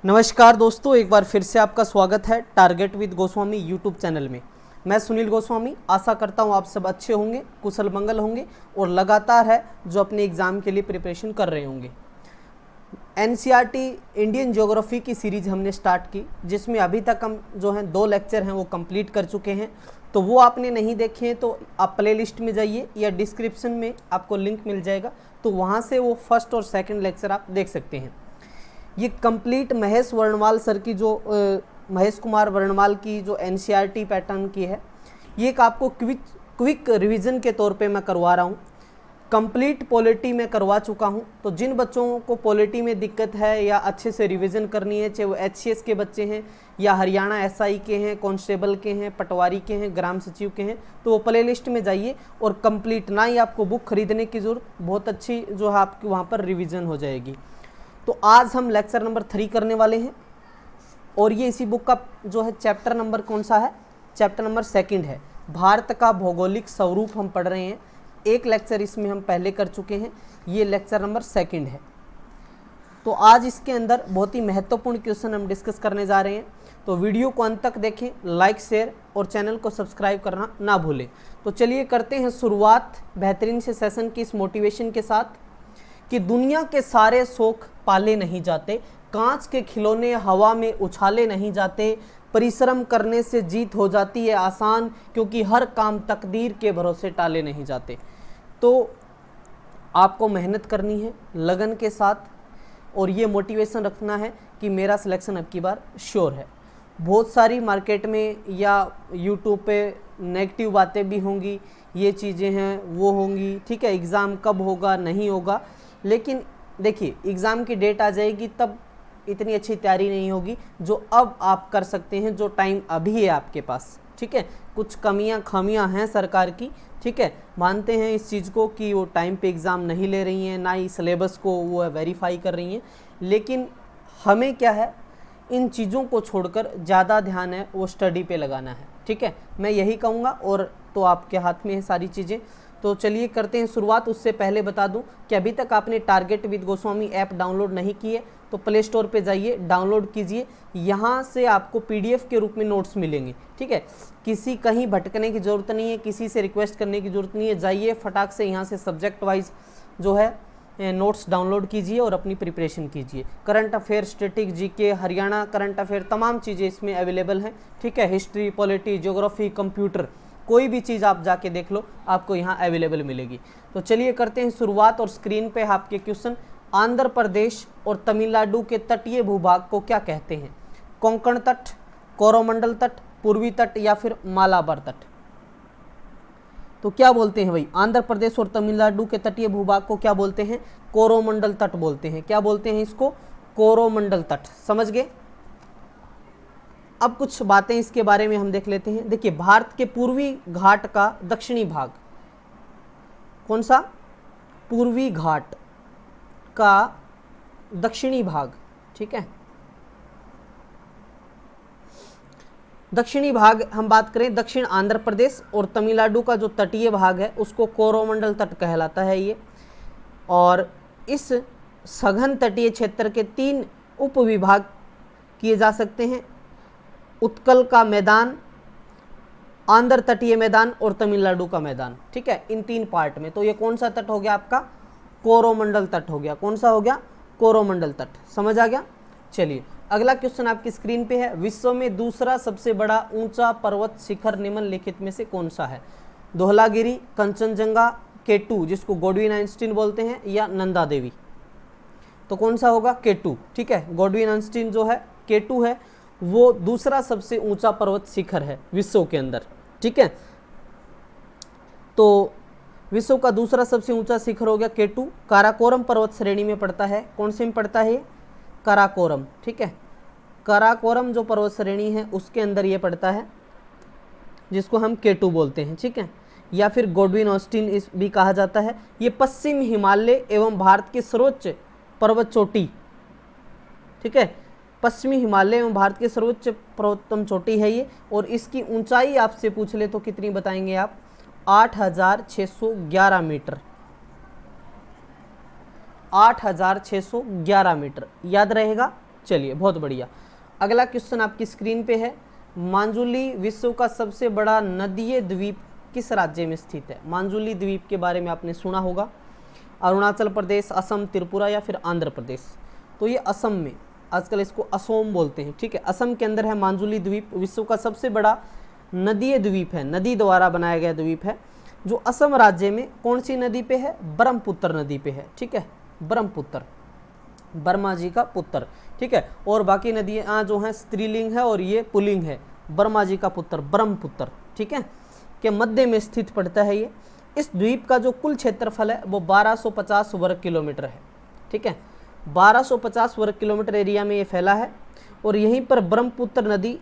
नमस्कार दोस्तों, एक बार फिर से आपका स्वागत है target with Goswami YouTube channel में। मैं सुनील गोस्वामी आशा करता हूं आप सब अच्छे होंगे, कुशल मंगल होंगे और लगातार है जो अपने एग्ज़ाम के लिए प्रिपरेशन कर रहे होंगे। एनसीईआरटी इंडियन ज्योग्राफी की सीरीज़ हमने स्टार्ट की, जिसमें अभी तक हम जो हैं 2 लेक्चर हैं वो कंप्लीट कर चुके हैं। तो वो आपने नहीं देखे हैं तो आप प्लेलिस्ट में जाइए या डिस्क्रिप्शन में आपको लिंक मिल जाएगा, तो वहाँ से वो फर्स्ट और सेकंड लेक्चर आप देख सकते हैं। ये कंप्लीट महेश वर्णवाल सर की जो महेश कुमार वर्णवाल की जो एनसीईआरटी पैटर्न की है, ये एक आपको क्विक रिवीजन के तौर पे मैं करवा रहा हूँ। कंप्लीट पॉलिटी में करवा चुका हूँ, तो जिन बच्चों को पॉलिटी में दिक्कत है या अच्छे से रिवीजन करनी है, चाहे वो एचसीएस के बच्चे हैं या हरियाणा एसआई के हैं, कांस्टेबल के हैं, पटवारी के हैं, ग्राम सचिव के हैं, तो वो प्ले लिस्ट में जाइए और कंप्लीट, ना ही आपको बुक खरीदने की ज़रूरत, बहुत अच्छी जो है आपकी वहाँ पर रिविज़न हो जाएगी। तो आज हम लेक्चर नंबर 3 करने वाले हैं और ये इसी बुक का जो है चैप्टर नंबर कौन सा है, चैप्टर नंबर 2 है। भारत का भौगोलिक स्वरूप हम पढ़ रहे हैं। एक लेक्चर इसमें हम पहले कर चुके हैं, ये लेक्चर नंबर 2 है। तो आज इसके अंदर बहुत ही महत्वपूर्ण क्वेश्चन हम डिस्कस करने जा रहे हैं, तो वीडियो को अंत तक देखें, लाइक शेयर और चैनल को सब्सक्राइब करना ना भूलें। तो चलिए करते हैं शुरुआत बेहतरीन से सेशन की इस मोटिवेशन के साथ कि दुनिया के सारे शौक पाले नहीं जाते, कांच के खिलौने हवा में उछाले नहीं जाते, परिश्रम करने से जीत हो जाती है आसान, क्योंकि हर काम तकदीर के भरोसे टाले नहीं जाते। तो आपको मेहनत करनी है लगन के साथ और ये मोटिवेशन रखना है कि मेरा सिलेक्शन अब की बार श्योर है। बहुत सारी मार्केट में या यूट्यूब पे नेगेटिव बातें भी होंगी, ये चीज़ें हैं वो होंगी, ठीक है, एग्ज़ाम कब होगा नहीं होगा, लेकिन देखिए एग्ज़ाम की डेट आ जाएगी तब इतनी अच्छी तैयारी नहीं होगी जो अब आप कर सकते हैं, जो टाइम अभी है आपके पास, ठीक है। कुछ कमियां खामियां हैं सरकार की, ठीक है, मानते हैं इस चीज़ को कि वो टाइम पे एग्ज़ाम नहीं ले रही हैं, ना ही सिलेबस को वो वेरीफाई कर रही हैं, लेकिन हमें क्या है, इन चीज़ों को छोड़कर ज़्यादा ध्यान है वो स्टडी पे लगाना है, ठीक है, मैं यही कहूँगा। और तो आपके हाथ में है सारी चीज़ें। तो चलिए करते हैं शुरुआत। उससे पहले बता दूं कि अभी तक आपने target with Goswami app download नहीं की है तो प्ले स्टोर पे जाइए, डाउनलोड कीजिए। यहाँ से आपको पीडीएफ के रूप में नोट्स मिलेंगे, ठीक है, किसी कहीं भटकने की ज़रूरत नहीं है, किसी से रिक्वेस्ट करने की ज़रूरत नहीं है। जाइए फटाक से यहाँ से सब्जेक्ट वाइज जो है नोट्स डाउनलोड कीजिए और अपनी प्रिपरेशन कीजिए। Current affair, static, GK, Haryana current affair, तमाम चीज़ें इसमें अवेलेबल हैं, ठीक है। हिस्ट्री, पॉलिटी, ज्योग्राफी, कंप्यूटर, कोई भी चीज़ आप जाके देख लो, आपको यहाँ अवेलेबल मिलेगी। तो चलिए करते हैं शुरुआत। और स्क्रीन पे आपके क्वेश्चन, आंध्र प्रदेश और तमिलनाडु के तटीय भूभाग को क्या कहते हैं? कोंकण तट, कोरोमंडल तट, पूर्वी तट या फिर मालाबार तट? तो क्या बोलते हैं भाई, आंध्र प्रदेश और तमिलनाडु के तटीय भूभाग को क्या बोलते हैं? कोरोमंडल तट बोलते हैं। क्या बोलते हैं इसको? कोरोमंडल तट। समझ गए? अब कुछ बातें इसके बारे में हम देख लेते हैं। देखिए, भारत के पूर्वी घाट का दक्षिणी भाग कौन सा? पूर्वी घाट का दक्षिणी भाग, ठीक है। दक्षिणी भाग हम बात करें, दक्षिण आंध्र प्रदेश और तमिलनाडु का जो तटीय भाग है उसको कोरोमंडल तट कहलाता है ये। और इस सघन तटीय क्षेत्र के 3 उपविभाग किए जा सकते हैं, उत्कल का मैदान, आंध्र तटीय मैदान और तमिलनाडु का मैदान, ठीक है, इन 3 पार्ट में। तो ये कौन सा तट हो गया आपका? कोरोमंडल तट हो गया। कौन सा हो गया? कोरोमंडल तट। समझ आ गया? चलिए अगला क्वेश्चन आपकी स्क्रीन पे है। विश्व में दूसरा सबसे बड़ा ऊंचा पर्वत शिखर निम्नलिखित में से कौन सा है? धौलागिरी, कंचनजंगा, K2 जिसको गॉडविन आइंस्टीन बोलते हैं, या नंदा देवी? तो कौन सा होगा? K2, ठीक है। गॉडविन आइंस्टीन जो है K2 है, वो दूसरा सबसे ऊंचा पर्वत शिखर है विश्व के अंदर, ठीक है। तो विश्व का दूसरा सबसे ऊंचा शिखर हो गया K2। काराकोरम पर्वत श्रेणी में पड़ता है। कौन से में पड़ता है? काराकोरम, ठीक है। काराकोरम जो पर्वत श्रेणी है उसके अंदर ये पड़ता है, जिसको हम K2 बोलते हैं, ठीक है, या फिर गॉडविन ऑस्टिन इस भी कहा जाता है। ये पश्चिम हिमालय एवं भारत की सर्वोच्च पर्वत चोटी, ठीक है, पश्चिमी हिमालय एवं भारत की सर्वोच्च पर्वतम चोटी है ये। और इसकी ऊंचाई आपसे पूछ ले तो कितनी बताएंगे आप? 8611 मीटर। 8611 मीटर याद रहेगा। चलिए बहुत बढ़िया। अगला क्वेश्चन आपकी स्क्रीन पे है, मांजुली विश्व का सबसे बड़ा नदीय द्वीप किस राज्य में स्थित है? मांजुली द्वीप के बारे में आपने सुना होगा, अरुणाचल प्रदेश, असम, त्रिपुरा या फिर आंध्र प्रदेश। तो ये असम में, आजकल इसको असोम बोलते हैं, ठीक है, असम के अंदर है मांजुली द्वीप। विश्व का सबसे बड़ा नदीय द्वीप है, नदी द्वारा बनाया गया द्वीप है, जो असम राज्य में कौन सी नदी पे है? ब्रह्मपुत्र नदी पे है, ठीक है, ब्रह्मपुत्र, बर्मा जी का पुत्र, ठीक है। और बाकी नदियाँ जो हैं स्त्रीलिंग है और ये पुल्लिंग है, बर्मा जी का पुत्र, ब्रह्मपुत्र, ठीक है, के मध्य में स्थित पड़ता है ये। इस द्वीप का जो कुल क्षेत्रफल है वो 1250 वर्ग किलोमीटर है, ठीक है, 1250 वर्ग किलोमीटर एरिया में ये फैला है। और यहीं पर ब्रह्मपुत्र नदी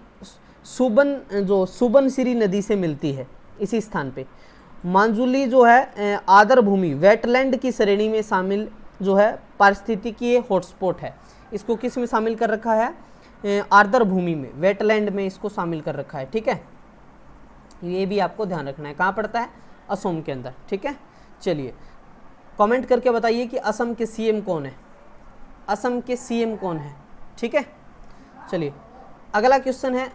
सुबनसिरी नदी से मिलती है इसी स्थान पे। मांजुली जो है आर्द्र भूमि वेटलैंड की श्रेणी में शामिल जो है पारिस्थितिकीय हॉटस्पॉट है। इसको किस में शामिल कर रखा है? आर्द्र भूमि में, वेटलैंड में इसको शामिल कर रखा है, ठीक है। ये भी आपको ध्यान रखना है, कहाँ पड़ता है? असम के अंदर, ठीक है। चलिए कमेंट करके बताइए कि असम के सीएम कौन है, असम के सीएम कौन है, ठीक है। चलिए अगला क्वेश्चन है,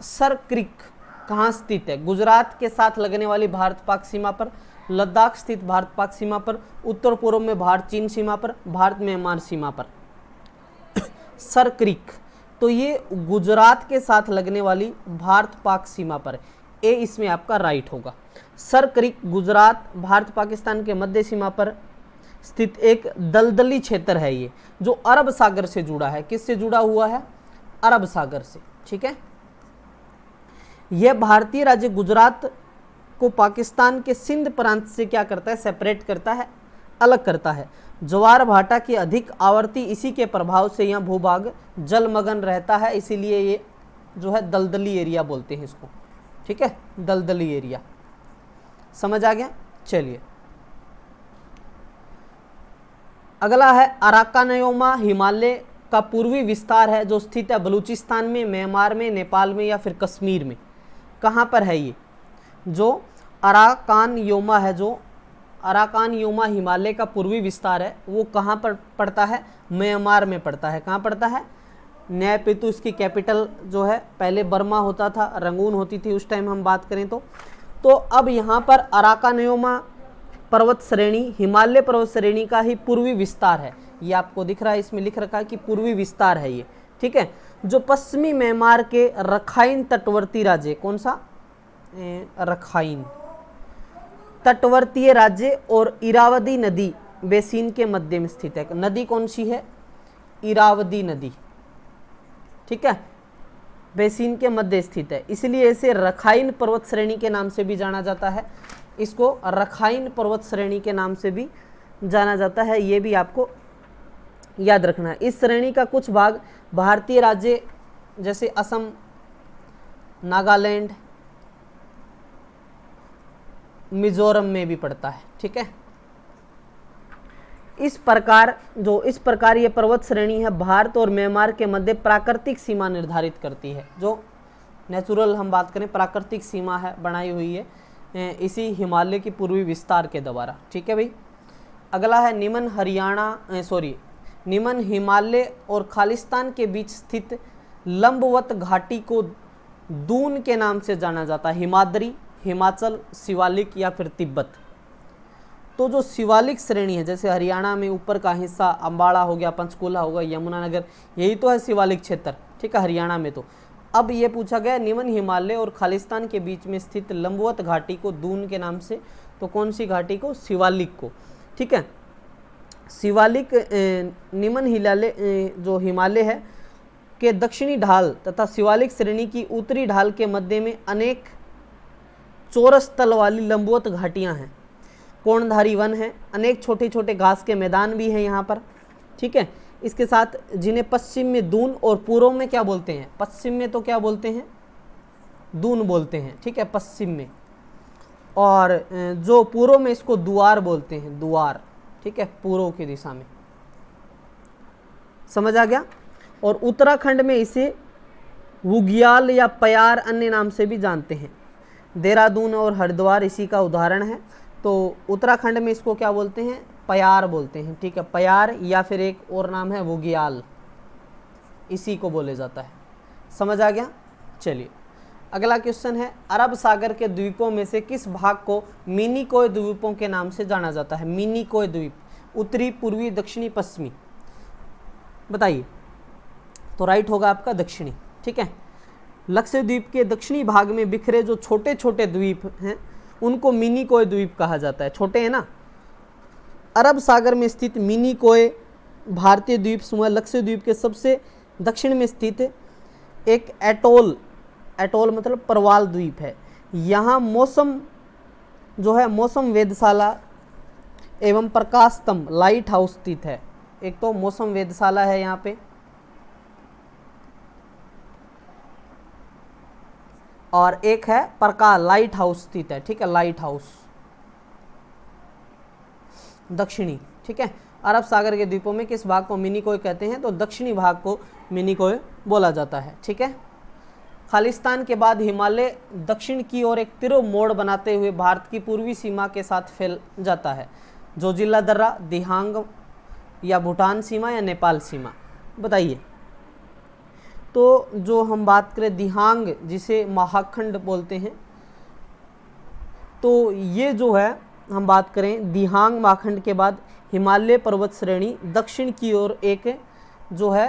सर क्रीक कहाँ स्थित है? गुजरात के साथ लगने वाली भारत पाक सीमा पर, लद्दाख स्थित भारत पाक सीमा पर, उत्तर पूर्व में भारत चीन सीमा पर, भारत म्यांमार सीमा पर। सर क्रीक, तो ये गुजरात के साथ लगने वाली भारत पाक सीमा पर, ए इसमें आपका राइट होगा। सर क्रीक गुजरात भारत पाकिस्तान के मध्य सीमा पर स्थित एक दलदली क्षेत्र है ये, जो अरब सागर से जुड़ा है। किससे जुड़ा हुआ है? अरब सागर से, ठीक है। यह भारतीय राज्य गुजरात को पाकिस्तान के सिंध प्रांत से क्या करता है? सेपरेट करता है, अलग करता है। ज्वार भाटा की अधिक आवर्ती इसी के प्रभाव से यह भूभाग जलमग्न रहता है, इसीलिए ये जो है दलदली एरिया बोलते हैं इसको, ठीक है, दलदली एरिया। समझ आ गया? चलिए अगला है, अराकानयोमा हिमालय का पूर्वी विस्तार है जो स्थित है बलूचिस्तान में, म्यांमार में, नेपाल में या फिर कश्मीर में। कहाँ पर है ये? जो अराकानयोमा है, जो अराकानयोमा हिमालय का पूर्वी विस्तार है, वो कहाँ पर पड़ता है? म्यांमार में पड़ता है। कहाँ पड़ता है? न्यायपितु इसकी कैपिटल जो है, पहले बर्मा होता था, रंगून होती थी उस टाइम हम बात करें तो अब यहाँ पर अराकानयोमा पर्वत श्रेणी हिमालय पर्वत श्रेणी का ही पूर्वी विस्तार है। ये आपको दिख रहा है, इसमें लिख रखा है कि पूर्वी विस्तार है ये, ठीक है, जो पश्चिमी म्यांमार के रखाइन तटवर्ती राज्य, कौन सा? रखाइन तटवर्तीय राज्य और इरावदी नदी बेसिन के मध्य में स्थित है। नदी कौन सी है? इरावदी नदी, ठीक है, बेसिन के मध्य स्थित है, इसलिए इसे रखाइन पर्वत श्रेणी के नाम से भी जाना जाता है। इसको रखाइन पर्वत श्रेणी के नाम से भी जाना जाता है, ये भी आपको याद रखना है। इस श्रेणी का कुछ भाग भारतीय राज्य जैसे असम, नागालैंड, मिजोरम में भी पड़ता है, ठीक है। इस प्रकार ये पर्वत श्रेणी है भारत और म्यांमार के मध्य प्राकृतिक सीमा निर्धारित करती है। जो नेचुरल हम बात करें, प्राकृतिक सीमा है बनाई हुई है इसी हिमालय की पूर्वी विस्तार के द्वारा, ठीक है भाई। अगला है, निमन हिमालय और खालिस्तान के बीच स्थित लंबवत घाटी को दून के नाम से जाना जाता है। हिमाद्री, हिमाचल, शिवालिक या फिर तिब्बत। तो जो शिवालिक श्रेणी है, जैसे हरियाणा में ऊपर का हिस्सा अम्बाड़ा हो गया, पंचकुला हो गया, यमुनानगर, यही तो है शिवालिक क्षेत्र, ठीक है, हरियाणा में। तो अब ये पूछा गया निम्न हिमालय और खालिस्तान के बीच में स्थित लंबवत घाटी को दून के नाम से, तो कौन सी घाटी को? शिवालिक को, ठीक है। शिवालिक निम्न जो हिमालय है के दक्षिणी ढाल तथा शिवालिक श्रेणी की उत्तरी ढाल के मध्य में अनेक चौरस तल वाली लंबवत घाटियां हैं, कोणधारी वन है, अनेक छोटे छोटे घास के मैदान भी हैं यहाँ पर, ठीक है। इसके साथ जिन्हें पश्चिम में दून और पूर्व में क्या बोलते हैं? पश्चिम में तो क्या बोलते हैं? दून बोलते हैं, ठीक है, पश्चिम में। और जो पूर्व में इसको दुआर बोलते हैं, दुआर, ठीक है, पूर्व की दिशा में। समझ आ गया? और उत्तराखंड में इसे वुग्याल या पयार अन्य नाम से भी जानते हैं। देहरादून और हरिद्वार इसी का उदाहरण है। तो उत्तराखंड में इसको क्या बोलते हैं? पयार बोलते हैं, ठीक है, पयार, या फिर एक और नाम है वुग्याल। इसी को बोले जाता है। समझ आ गया? चलिए अगला क्वेश्चन है, अरब सागर के द्वीपों में से किस भाग को मिनिकोय द्वीपों के नाम से जाना जाता है? मिनिकोय द्वीप, उत्तरी, पूर्वी, दक्षिणी, पश्चिमी, बताइए। तो राइट होगा आपका दक्षिणी। ठीक है, लक्षद्वीप के दक्षिणी भाग में बिखरे जो छोटे छोटे द्वीप हैं उनको मिनिकोय द्वीप कहा जाता है। छोटे हैं ना। अरब सागर में स्थित मिनिकोय भारतीय द्वीप समूह लक्षद्वीप के सबसे दक्षिण में स्थित एक एटोल, एटोल मतलब प्रवाल द्वीप है। यहाँ मौसम जो है मौसम वेधशाला एवं प्रकाश स्तंभ लाइट हाउस स्थित है। एक तो मौसम वेधशाला है यहाँ पे, और एक है प्रकाश लाइट हाउस स्थित है। ठीक है, लाइट हाउस दक्षिणी। ठीक है, अरब सागर के द्वीपों में किस भाग को मिनिकोय कहते हैं? तो दक्षिणी भाग को मिनिकोय बोला जाता है। ठीक है, खालिस्तान के बाद हिमालय दक्षिण की ओर एक तिरछा मोड़ बनाते हुए भारत की पूर्वी सीमा के साथ फैल जाता है। जोजिला दर्रा, दिहांग या भूटान सीमा या नेपाल सीमा, बताइए। तो जो हम बात करें दिहांग, जिसे महाखंड बोलते हैं, तो ये जो है हम बात करें दिहांग महाखंड के बाद हिमालय पर्वत श्रेणी दक्षिण की ओर एक जो है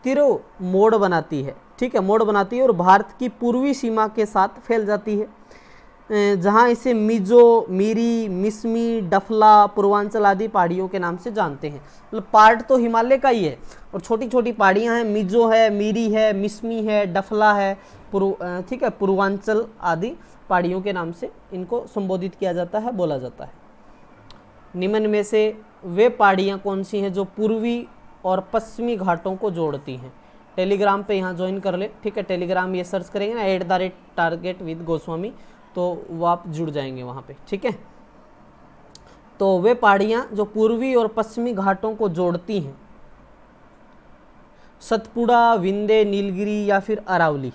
तिरछा मोड़ बनाती है। ठीक है, मोड़ बनाती है और भारत की पूर्वी सीमा के साथ फैल जाती है, जहाँ इसे मिजो, मीरी, मिसमी, डफला, पूर्वांचल आदि पहाड़ियों के नाम से जानते हैं। मतलब पार्ट तो हिमालय का ही है और छोटी छोटी पहाड़ियाँ हैं, मिजो है, मीरी है, मिसमी है, डफला है, ठीक है, पूर्वांचल आदि पहाड़ियों के नाम से इनको संबोधित किया जाता है, बोला जाता है। निम्न में से वे पहाड़ियाँ कौन सी हैं जो पूर्वी और पश्चिमी घाटों को जोड़ती हैं? टेलीग्राम पे यहाँ ज्वाइन कर ले। ठीक है, टेलीग्राम ये सर्च करेंगे ना @target_with_goswami, तो वो आप जुड़ जाएंगे वहाँ पे। ठीक है, तो वे पहाड़ियाँ जो पूर्वी और पश्चिमी घाटों को जोड़ती हैं, सतपुड़ा, विंध्य, नीलगिरी या फिर अरावली।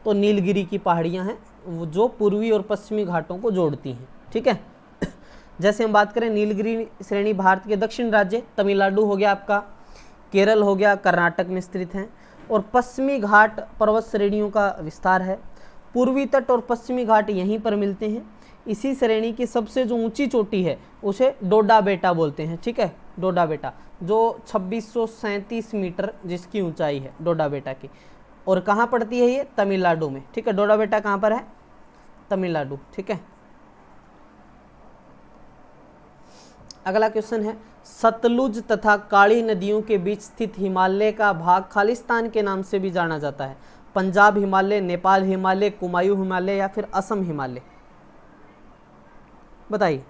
तो नीलगिरी की पहाड़ियाँ हैं वो जो पूर्वी और पश्चिमी घाटों को जोड़ती हैं। ठीक है, जैसे हम बात करें नीलगिरी श्रेणी भारत के दक्षिण राज्य तमिलनाडु हो गया आपका, केरल हो गया, कर्नाटक में स्थित हैं, और पश्चिमी घाट पर्वत श्रेणियों का विस्तार है। पूर्वी तट और पश्चिमी घाट यहीं पर मिलते हैं। इसी श्रेणी की सबसे जो ऊंची चोटी है उसे डोडा बेटा बोलते हैं। ठीक है, डोडा बेटा जो 2637 मीटर जिसकी ऊंचाई है डोडा बेटा की, और कहाँ पड़ती है ये? तमिलनाडु में। ठीक है, डोडा बेटा कहाँ पर है? तमिलनाडु। ठीक है, अगला क्वेश्चन है, सतलुज तथा काली नदियों के बीच स्थित हिमालय का भाग खालिस्तान के नाम से भी जाना जाता है। पंजाब हिमालय, नेपाल हिमालय, कुमायूं हिमालय या फिर असम हिमालय, बताइए।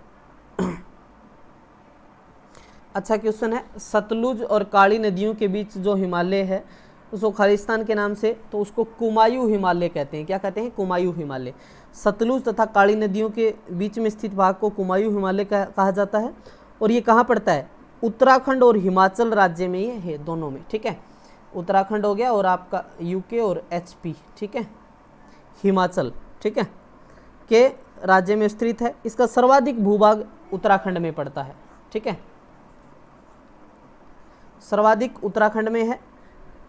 अच्छा क्वेश्चन है, सतलुज और काली नदियों के बीच जो हिमालय है उसको खालिस्तान के नाम से, तो उसको कुमायूं हिमालय कहते हैं। क्या कहते हैं? कुमायूं हिमालय। सतलुज तथा काली नदियों के बीच में स्थित भाग को कुमायूं हिमालय कहा जाता है, और ये कहाँ पड़ता है? उत्तराखंड और हिमाचल राज्य में ये है, दोनों में। ठीक है, उत्तराखंड हो गया और आपका यूके और HP, ठीक है, हिमाचल, ठीक है, के राज्य में स्थित है। इसका सर्वाधिक भूभाग उत्तराखंड में पड़ता है। ठीक है, सर्वाधिक उत्तराखंड में है,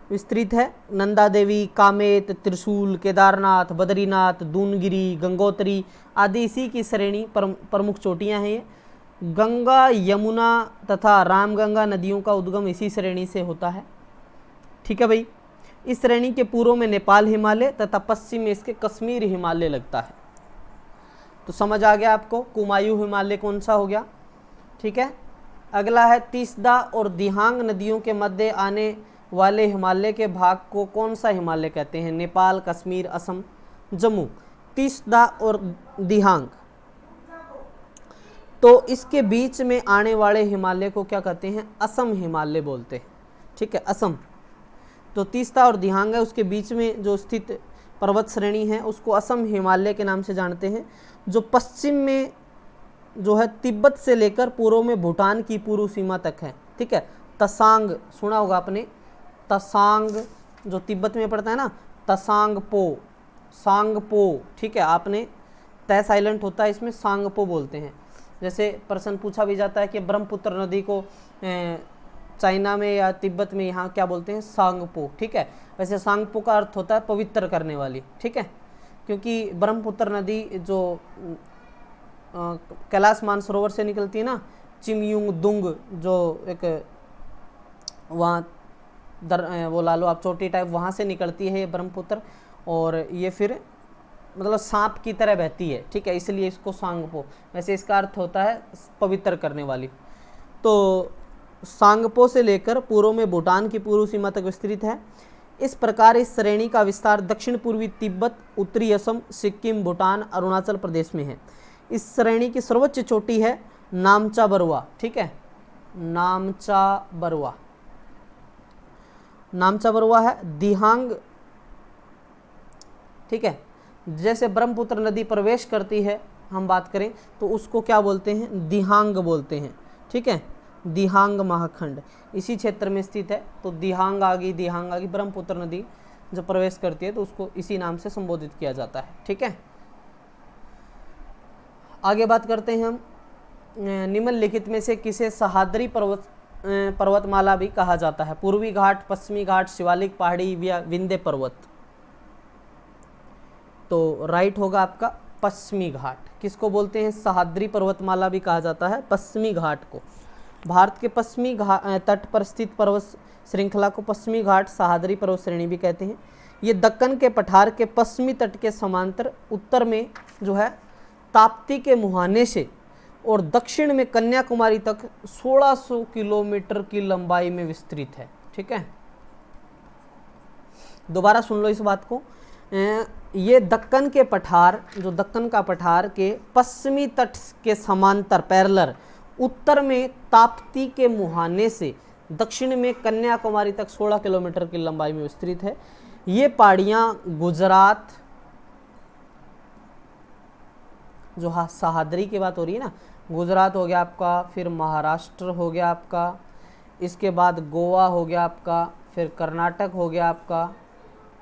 विस्तृत है। नंदा देवी, कामेत, त्रिशूल, केदारनाथ, बद्रीनाथ, दूनगिरी, गंगोत्री आदि इसी की श्रेणी प्रमुख चोटियां हैं। ये गंगा, यमुना तथा रामगंगा नदियों का उद्गम इसी श्रेणी से होता है। ठीक है भाई, इस श्रेणी के पूर्व में नेपाल हिमालय तथा पश्चिम में इसके कश्मीर हिमालय लगता है। तो समझ आ गया आपको कुमायूं हिमालय कौन सा हो गया। ठीक है, अगला है तीस्ता और दिहांग नदियों के मध्य आने वाले हिमालय के भाग को कौन सा हिमालय कहते हैं? नेपाल, कश्मीर, असम, जम्मू। तीस्ता और दिहांग, तो इसके बीच में आने वाले हिमालय को क्या कहते हैं? असम हिमालय बोलते हैं। ठीक है, असम। तो तीस्ता और दिहांग है, उसके बीच में जो स्थित पर्वत श्रेणी है उसको असम हिमालय के नाम से जानते हैं। जो पश्चिम में जो है तिब्बत से लेकर पूर्व में भूटान की पूर्व सीमा तक है। ठीक है, तसांग सुना होगा आपने, तसांग जो तिब्बत में पड़ता है ना, तसांगपो, सांगपो। ठीक है, आपने तय साइलेंट होता है इसमें, सांगपो बोलते हैं। जैसे प्रश्न पूछा भी जाता है कि ब्रह्मपुत्र नदी को चाइना में या तिब्बत में यहाँ क्या बोलते हैं, सांगपो। ठीक है, वैसे सांगपो का अर्थ होता है पवित्र करने वाली। ठीक है, क्योंकि ब्रह्मपुत्र नदी जो कैलाश मानसरोवर से निकलती है ना, चिमयुंग दुंग जो एक वहाँ वो ला लो आप चोटी टाइप, वहाँ से निकलती है ये ब्रह्मपुत्र, और ये फिर मतलब सांप की तरह बहती है। ठीक है, इसलिए इसको सांगपो, वैसे इसका अर्थ होता है पवित्र करने वाली। तो सांगपो से लेकर पूर्व में भूटान की पूर्व सीमा तक विस्तृत है। इस प्रकार इस श्रेणी का विस्तार दक्षिण पूर्वी तिब्बत, उत्तरी असम, सिक्किम, भूटान, अरुणाचल प्रदेश में है। इस श्रेणी की सर्वोच्च चोटी है नामचा बरुआ। ठीक है, नामचा बरुआ, नामचा बरुआ है दिहांग। ठीक है, जैसे ब्रह्मपुत्र नदी प्रवेश करती है, हम बात करें तो उसको क्या बोलते हैं, दिहांग बोलते हैं। ठीक है, दिहांग महाखंड इसी क्षेत्र में स्थित है। तो दिहांग आ गई, दिहांग आ गई, ब्रह्मपुत्र नदी जब प्रवेश करती है तो उसको इसी नाम से संबोधित किया जाता है। ठीक है, आगे बात करते हैं हम, निम्नलिखित में से किसे सह्याद्री पर्वतमाला भी कहा जाता है? पूर्वी घाट, पश्चिमी घाट, शिवालिक पहाड़ी या विंध्य पर्वत। तो राइट होगा आपका पश्चिमी घाट। किसको बोलते हैं, सह्याद्री पर्वतमाला भी कहा जाता है पश्चिमी घाट को। भारत के पश्चिमी तट पर स्थित पर्वत श्रृंखला को पश्चिमी घाट सह्याद्री पर्वत श्रेणी भी कहते हैं। ये दक्कन के पठार के पश्चिमी तट के समांतर उत्तर में जो है ताप्ती के मुहाने से और दक्षिण में कन्याकुमारी तक 1600 किलोमीटर की लंबाई में विस्तृत है। ठीक है, दोबारा सुन लो इस बात को। ये दक्कन के पठार, जो दक्कन का पठार के पश्चिमी तट के समांतर पैरेलल उत्तर में ताप्ती के मुहाने से दक्षिण में कन्याकुमारी तक 16 किलोमीटर की लंबाई में विस्तृत है। ये पहाड़ियाँ गुजरात, जो सह्याद्री की बात हो रही है ना, गुजरात हो गया आपका, फिर महाराष्ट्र हो गया आपका, इसके बाद गोवा हो गया आपका, फिर कर्नाटक हो गया आपका,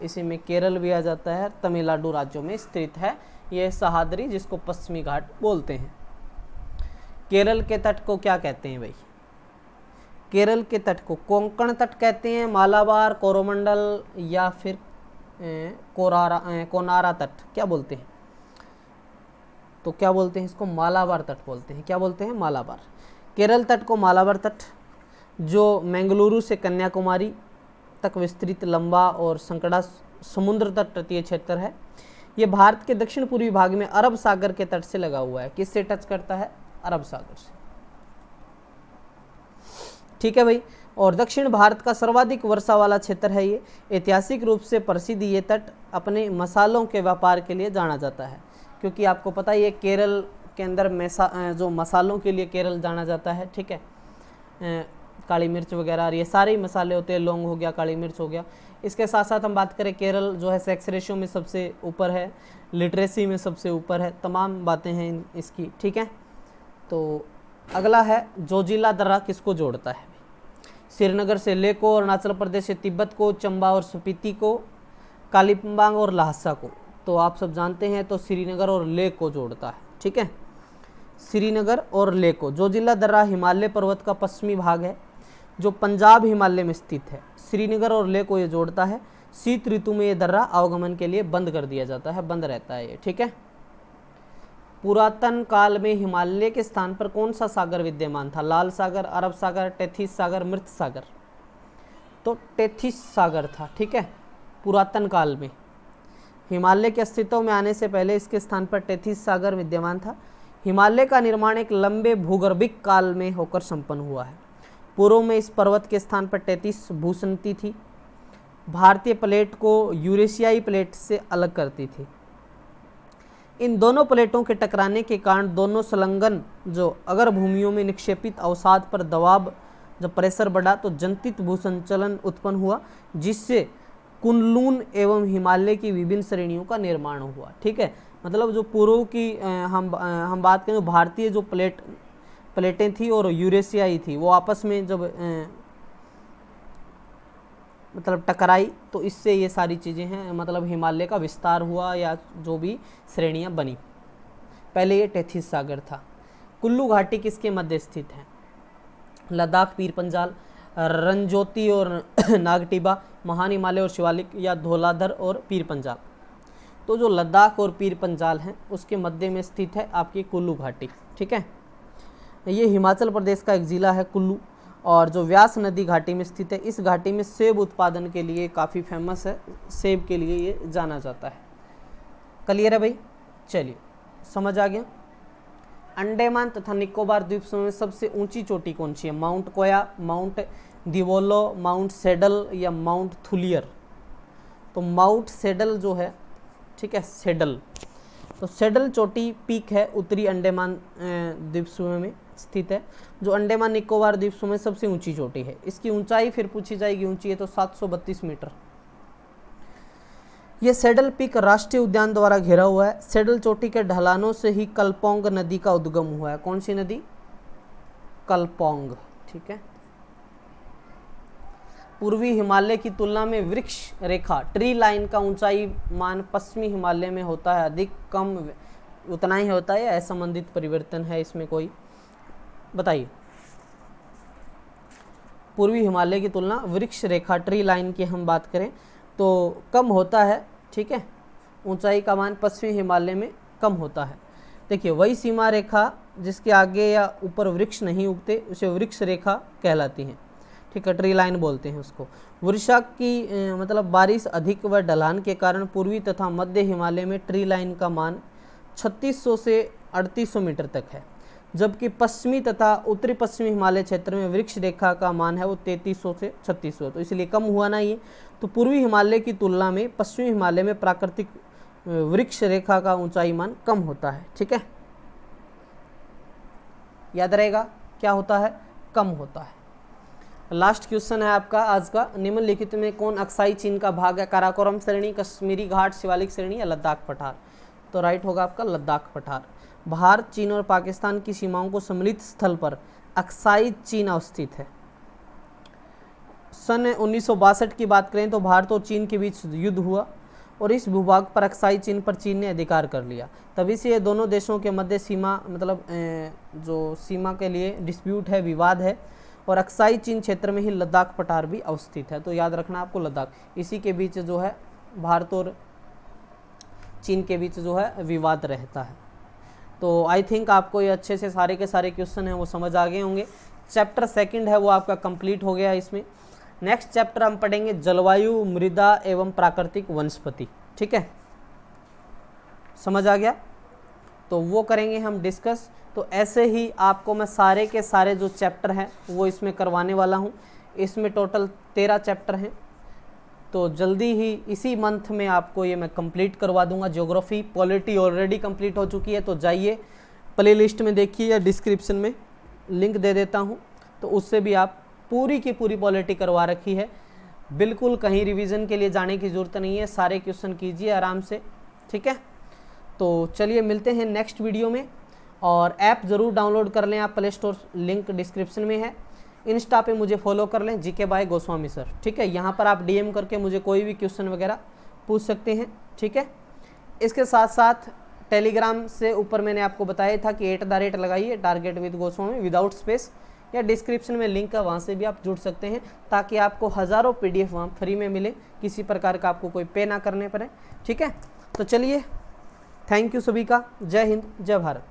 इसी में केरल भी आ जाता है, तमिलनाडु राज्यों में स्थित है ये सह्याद्री, जिसको पश्चिमी घाट बोलते हैं। केरल के तट को क्या कहते हैं भाई? केरल के तट को कोंकण तट कहते हैं, मालाबार, कोरोमंडल या फिर कोनारा तट, क्या बोलते हैं? तो क्या बोलते हैं इसको? मालाबार तट बोलते हैं। क्या बोलते हैं? मालाबार। केरल तट को मालाबार तट, जो मंगलुरु से कन्याकुमारी तक विस्तृत लंबा और संकड़ा समुद्र तट तटीय क्षेत्र है। ये भारत के दक्षिण पूर्वी भाग में अरब सागर के तट से लगा हुआ है। किससे टच करता है? अरब सागर से। ठीक है भाई, और दक्षिण भारत का सर्वाधिक वर्षा वाला क्षेत्र है ये। ऐतिहासिक रूप से प्रसिद्ध ये तट अपने मसालों के व्यापार के लिए जाना जाता है, क्योंकि आपको पता है ये केरल के अंदर जो मसालों के लिए केरल जाना जाता है। ठीक है, काली मिर्च वगैरह, ये सारे ही मसाले होते हैं, लौंग हो गया, काली मिर्च हो गया। इसके साथ साथ हम बात करें, केरल जो है सेक्स रेशियो में सबसे ऊपर है, लिटरेसी में सबसे ऊपर है, तमाम बातें हैं इसकी। ठीक है, तो अगला है जोजिला दर्रा किसको जोड़ता है? श्रीनगर से लेह को, अरुणाचल प्रदेश से तिब्बत को, चंबा और स्पीति को, कालिम्पोंग और ल्हासा को। तो आप सब जानते हैं, तो श्रीनगर और लेह को जोड़ता है। ठीक है, श्रीनगर और लेह को। जोजिला दर्रा हिमालय पर्वत का पश्चिमी भाग है, जो पंजाब हिमालय में स्थित है। श्रीनगर और लेह को ये जोड़ता है। शीत ऋतु में ये दर्रा आवागमन के लिए बंद कर दिया जाता है, बंद रहता है ये। ठीक है, पुरातन काल में हिमालय के स्थान पर कौन सा सागर विद्यमान था? लाल सागर, अरब सागर, टेथिस सागर, मृत सागर? तो टेथिस सागर था। ठीक है, पुरातन काल में हिमालय के अस्तित्व में आने से पहले इसके स्थान पर टेथिस सागर विद्यमान था। हिमालय का निर्माण एक लंबे भूगर्भिक काल में होकर संपन्न हुआ है। पूर्व में इस पर्वत के स्थान पर टेथिस भूसंति थी, भारतीय प्लेट को यूरेशियाई प्लेट से अलग करती थी। इन दोनों प्लेटों के टकराने के कारण दोनों संलग्न जो अगर भूमियों में निक्षेपित अवसाद पर दबाव, जब प्रेशर बढ़ा तो जंतित भूसंचलन उत्पन्न हुआ, जिससे कुनलून एवं हिमालय की विभिन्न श्रेणियों का निर्माण हुआ। ठीक है, मतलब जो पूर्व की हम बात करें, भारतीय जो प्लेटें थी और यूरेशियाई थी, वो आपस में जब मतलब टकराई, तो इससे ये सारी चीज़ें हैं, मतलब हिमालय का विस्तार हुआ या जो भी श्रेणियां बनी। पहले ये टेथिस सागर था। कुल्लू घाटी किसके मध्य स्थित है? लद्दाख, पीर पंजाल, रंजोती और नागटिबा, महान हिमालय और शिवालिक, या धौलाधर और पीर पंजाल। तो जो लद्दाख और पीर पंजाल हैं उसके मध्य में स्थित है आपकी कुल्लू घाटी। ठीक है, ये हिमाचल प्रदेश का एक ज़िला है कुल्लू, और जो व्यास नदी घाटी में स्थित है। इस घाटी में सेब उत्पादन के लिए काफ़ी फेमस है, सेब के लिए ये जाना जाता है। क्लियर है भाई? चलिए, समझ आ गया। अंडमान तथा निकोबार द्वीप समूह में सबसे ऊंची चोटी कौन सी है? माउंट कोया, माउंट दिवोलो, माउंट सेडल या माउंट थुलियर? तो माउंट सेडल जो है, ठीक है, सेडल, तो सेडल चोटी पीक है, उत्तरी अंडमान द्वीप समूह में स्थित है, जो अंडमान निकोबार द्वीप समूह में सबसे ऊंची चोटी है। इसकी ऊंचाई फिर पूछी जाएगी, ऊंची है तो 732 मीटर। ये सेडल पीक राष्ट्रीय उद्यान द्वारा घिरा हुआ है। सेडल चोटी के ढलानों से ही कलपोंग नदी का उद्गम हुआ है। कौन सी नदी? कलपोंग। ठीक है, पूर्वी हिमालय की तुलना में वृक्ष रेखा ट्री लाइन का ऊंचाई मान पश्चिमी हिमालय में होता है अधिक, कम उतना ही होता है या असंबंधित परिवर्तन है इसमें कोई? बताइए। पूर्वी हिमालय की तुलना वृक्ष रेखा ट्री लाइन की हम बात करें तो कम होता है। ठीक है, ऊंचाई का मान पश्चिमी हिमालय में कम होता है। देखिए, वही सीमा रेखा जिसके आगे या ऊपर वृक्ष नहीं उगते उसे वृक्ष रेखा कहलाती है। ठीक है, ट्री लाइन बोलते हैं उसको। वर्षा की मतलब बारिश अधिक व ढलान के कारण पूर्वी तथा मध्य हिमालय में ट्री लाइन का मान 3600 से 3800 मीटर तक है, जबकि पश्चिमी तथा उत्तरी पश्चिमी हिमालय क्षेत्र में वृक्ष रेखा का मान है वो 3300 से 3600, तो इसलिए कम हुआ ना ये। तो पूर्वी हिमालय की तुलना में पश्चिमी हिमालय में प्राकृतिक वृक्ष रेखा का ऊंचाई मान कम होता है। ठीक है, याद रहेगा क्या होता है? कम होता है। लास्ट क्वेश्चन है आपका आज का, निम्नलिखित में कौन अक्साई चीन का भाग है? काराकोरम श्रेणी, कश्मीरी घाट, शिवालिक श्रेणी या लद्दाख पठार? तो राइट होगा आपका लद्दाख पठार। भारत, चीन और पाकिस्तान की सीमाओं को सम्मिलित स्थल पर अक्साई चीन अवस्थित है। सन 1962 की बात करें तो भारत और चीन के बीच युद्ध हुआ और इस भूभाग पर अक्साई चीन पर चीन ने अधिकार कर लिया। तभी से ये दोनों देशों के मध्य सीमा मतलब जो सीमा के लिए डिस्प्यूट है, विवाद है, और अक्साई चीन क्षेत्र में ही लद्दाख पठार भी अवस्थित है। तो याद रखना आपको लद्दाख, इसी के बीच जो है भारत और चीन के बीच जो है विवाद रहता है। तो आई थिंक आपको ये अच्छे से सारे के सारे क्वेश्चन हैं वो समझ आ गए होंगे। चैप्टर सेकंड है वो आपका कंप्लीट हो गया है। इसमें नेक्स्ट चैप्टर हम पढ़ेंगे जलवायु, मृदा एवं प्राकृतिक वनस्पति। ठीक है, समझ आ गया? तो वो करेंगे हम डिस्कस। तो ऐसे ही आपको मैं सारे के सारे जो चैप्टर हैं वो इसमें करवाने वाला हूँ। इसमें टोटल 13 चैप्टर हैं, तो जल्दी ही इसी मंथ में आपको ये मैं कंप्लीट करवा दूंगा। ज्योग्राफी, पॉलिटी ऑलरेडी कंप्लीट हो चुकी है, तो जाइए प्लेलिस्ट में देखिए या डिस्क्रिप्शन में लिंक दे देता हूँ, तो उससे भी आप पूरी की पूरी पॉलिटी करवा रखी है। बिल्कुल कहीं रिवीजन के लिए जाने की ज़रूरत नहीं है, सारे क्वेश्चन कीजिए आराम से। ठीक है, तो चलिए मिलते हैं नेक्स्ट वीडियो में। और ऐप ज़रूर डाउनलोड कर लें आप प्ले स्टोर, लिंक डिस्क्रिप्शन में है। इंस्टा पे मुझे फॉलो कर लें, जीके बाय गोस्वामी सर। ठीक है, यहाँ पर आप डीएम करके मुझे कोई भी क्वेश्चन वगैरह पूछ सकते हैं। ठीक है, इसके साथ साथ टेलीग्राम से ऊपर मैंने आपको बताया था कि @ लगाइए, target with Goswami without space, या डिस्क्रिप्शन में लिंक है, वहाँ से भी आप जुड़ सकते हैं, ताकि आपको हज़ारों PDF वहाँ फ्री में मिले, किसी प्रकार का आपको कोई पे ना करने पड़े। ठीक है, तो चलिए, थैंक यू सभी का। जय हिंद, जय भारत।